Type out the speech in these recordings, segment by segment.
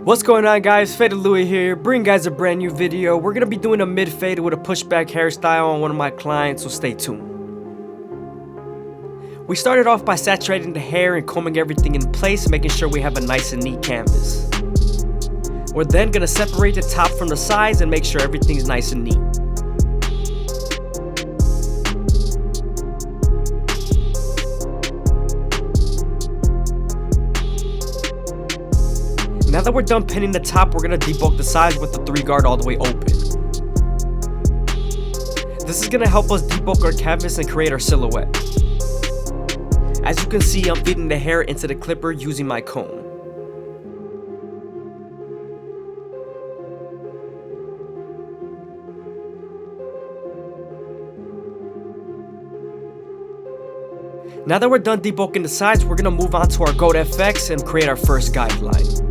What's going on, guys? FadeitLuie here, bringing guys a brand new video. We're gonna be doing a mid fade with a pushback hairstyle on one of my clients, so stay tuned. We started off by saturating the hair and combing everything in place, making sure we have a nice and neat canvas. We're then gonna separate the top from the sides and make sure everything's nice and neat. Now that we're done pinning the top, we're going to debulk the sides with the 3-guard all the way open. This is going to help us debulk our canvas and create our silhouette. As you can see, I'm feeding the hair into the clipper using my comb. Now that we're done debulking the sides, we're going to move on to our Goat FX and create our first guideline.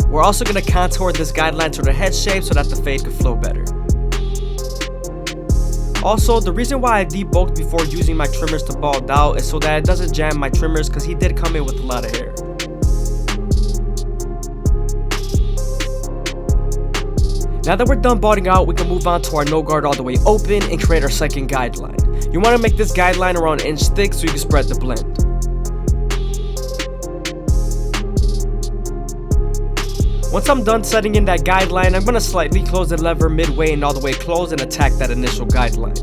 We're also going to contour this guideline to the head shape so that the fade could flow better. Also, the reason why I debulked before using my trimmers to bald out is so that it doesn't jam my trimmers, because he did come in with a lot of hair. Now that we're done balding out, we can move on to our no guard all the way open and create our second guideline. You want to make this guideline around an inch thick so you can spread the blend. Once I'm done setting in that guideline, I'm going to slightly close the lever midway and all the way close and attack that initial guideline.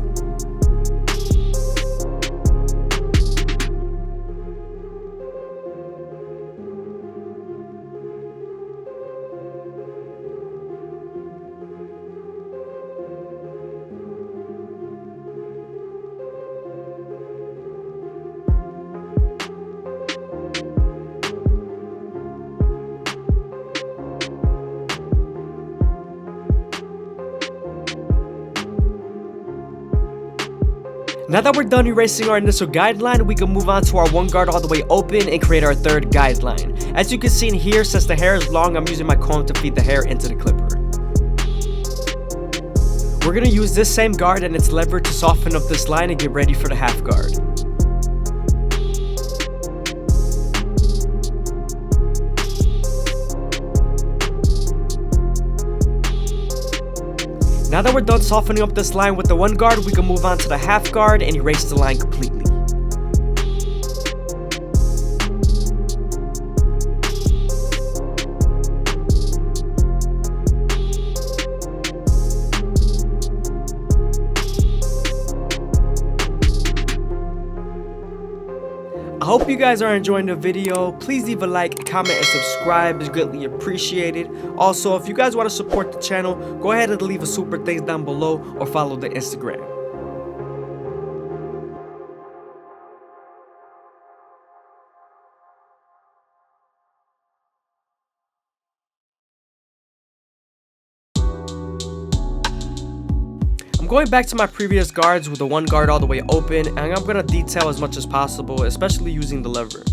Now that we're done erasing our initial guideline, we can move on to our 1-guard all the way open and create our third guideline. As you can see in here, since the hair is long, I'm using my comb to feed the hair into the clipper. We're going to use this same guard and its lever to soften up this line and get ready for the half guard. Now that we're done softening up this line with the 1-guard, we can move on to the half guard and erase the line completely. I hope you guys are enjoying the video. Please leave a like, comment, and subscribe. It's greatly appreciated. Also, if you guys want to support the channel, go ahead and leave a super thanks down below or follow the Instagram. I'm going back to my previous guards with the 1-guard all the way open, and I'm going to detail as much as possible, especially using the lever.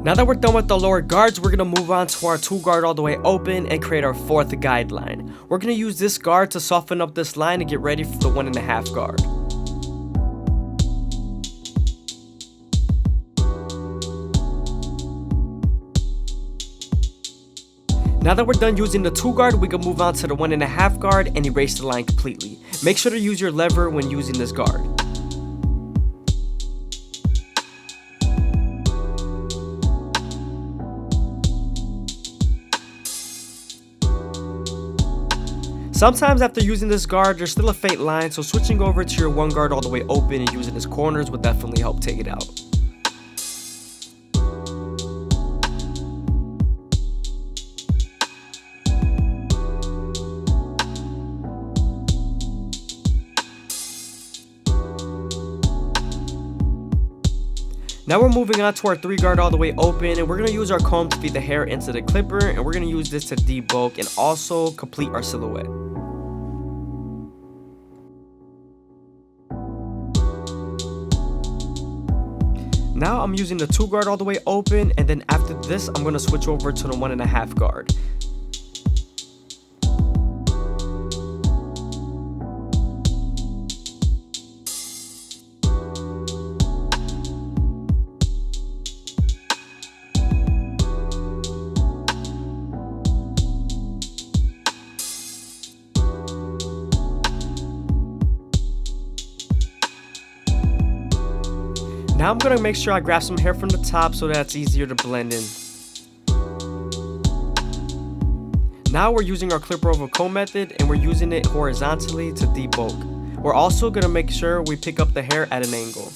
Now that we're done with the lower guards, we're going to move on to our 2-guard all the way open and create our fourth guideline. We're going to use this guard to soften up this line and get ready for the 1.5 guard. Now that we're done using the 2-guard, we can move on to the 1.5 guard and erase the line completely. Make sure to use your lever when using this guard. Sometimes after using this guard, there's still a faint line, so switching over to your 1-guard all the way open and using its corners will definitely help take it out. Now we're moving on to our 3-guard all the way open, and we're going to use our comb to feed the hair into the clipper, and we're going to use this to debulk and also complete our silhouette. Now I'm using the 2-guard all the way open, and then after this I'm going to switch over to the 1.5 guard. Now I'm gonna make sure I grab some hair from the top so that's easier to blend in. Now we're using our clipper over comb method and we're using it horizontally to debulk. We're also gonna make sure we pick up the hair at an angle.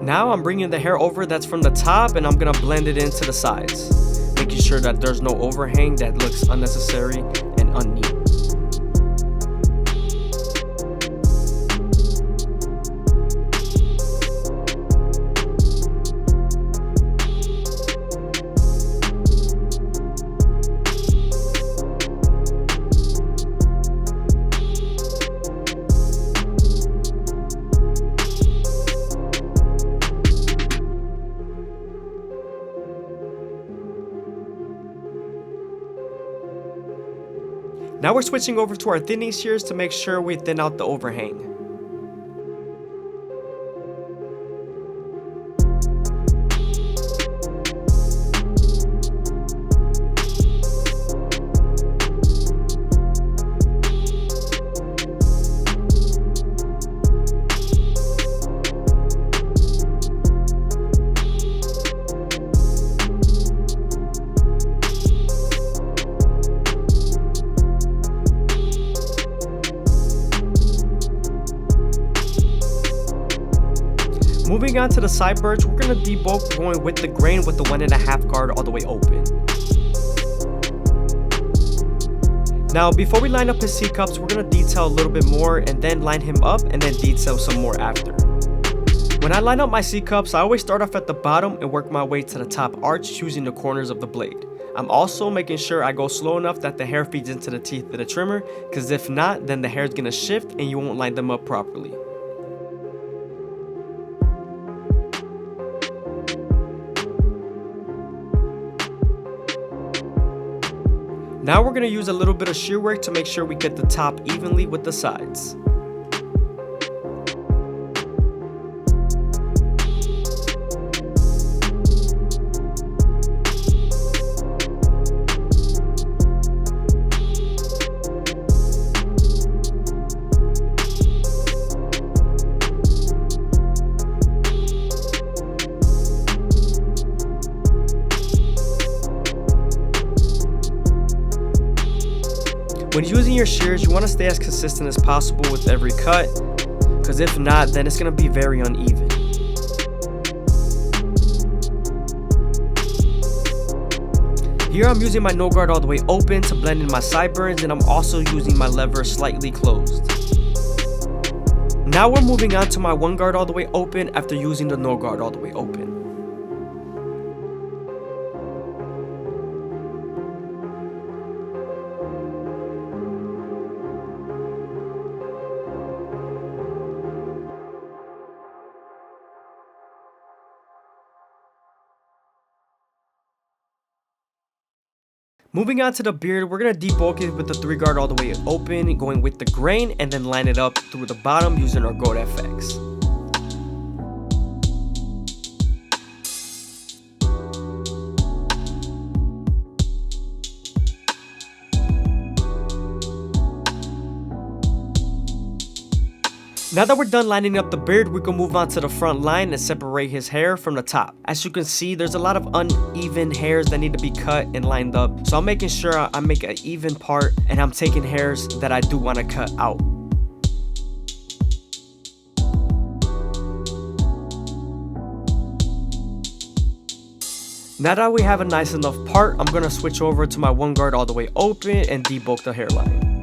Now I'm bringing the hair over that's from the top and I'm gonna blend it into the sides, making sure that there's no overhang that looks unnecessary and unneat. Now we're switching over to our thinning shears to make sure we thin out the overhang. Moving on to the sideburns, we're going to debulk going with the grain with the 1.5 guard all the way open. Now before we line up his C-cups, we're going to detail a little bit more and then line him up and then detail some more after. When I line up my C-cups, I always start off at the bottom and work my way to the top arch using the corners of the blade. I'm also making sure I go slow enough that the hair feeds into the teeth of the trimmer, because if not, then the hair is going to shift and you won't line them up properly. Now we're going to use a little bit of shear work to make sure we get the top evenly with the sides. When using your shears, you want to stay as consistent as possible with every cut, because if not, then it's going to be very uneven. Here I'm using my no guard all the way open to blend in my sideburns, and I'm also using my lever slightly closed. Now we're moving on to my 1 guard all the way open after using the no guard all the way open. Moving on to the beard, we're going to debulk it with the 3 guard all the way open, going with the grain, and then line it up through the bottom using our Gold FX. Now that we're done lining up the beard, we can move on to the front line and separate his hair from the top. As you can see, there's a lot of uneven hairs that need to be cut and lined up. So I'm making sure I make an even part, and I'm taking hairs that I do want to cut out. Now that we have a nice enough part, I'm going to switch over to my 1 guard all the way open and debulk the hairline.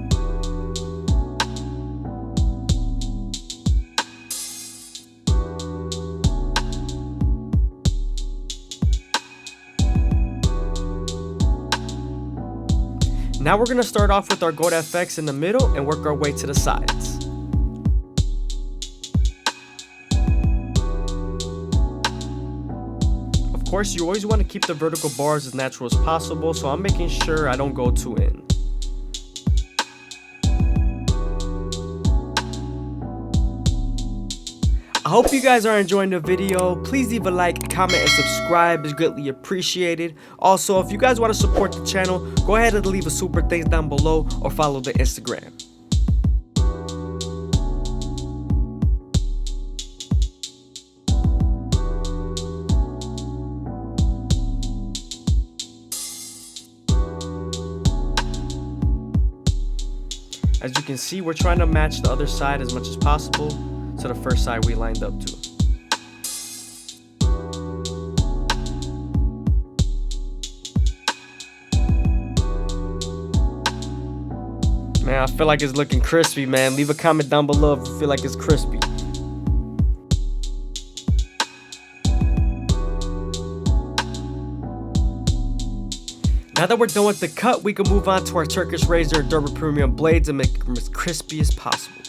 Now we're going to start off with our Gold FX in the middle and work our way to the sides. Of course, you always want to keep the vertical bars as natural as possible, so I'm making sure I don't go too in. I hope you guys are enjoying the video. Please leave a like, comment, and subscribe. It's greatly appreciated. Also, if you guys want to support the channel, go ahead and leave a super thanks down below or follow the Instagram. As you can see, we're trying to match the other side as much as possible to the first side we lined up to. Man, I feel like it's looking crispy, man. Leave a comment down below if you feel like it's crispy. Now that we're done with the cut, we can move on to our Turkish razor Durable Premium blades and make them as crispy as possible.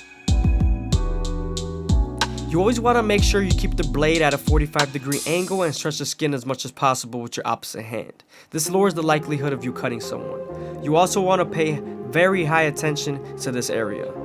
You always want to make sure you keep the blade at a 45-degree angle and stretch the skin as much as possible with your opposite hand. This lowers the likelihood of you cutting someone. You also want to pay very high attention to this area.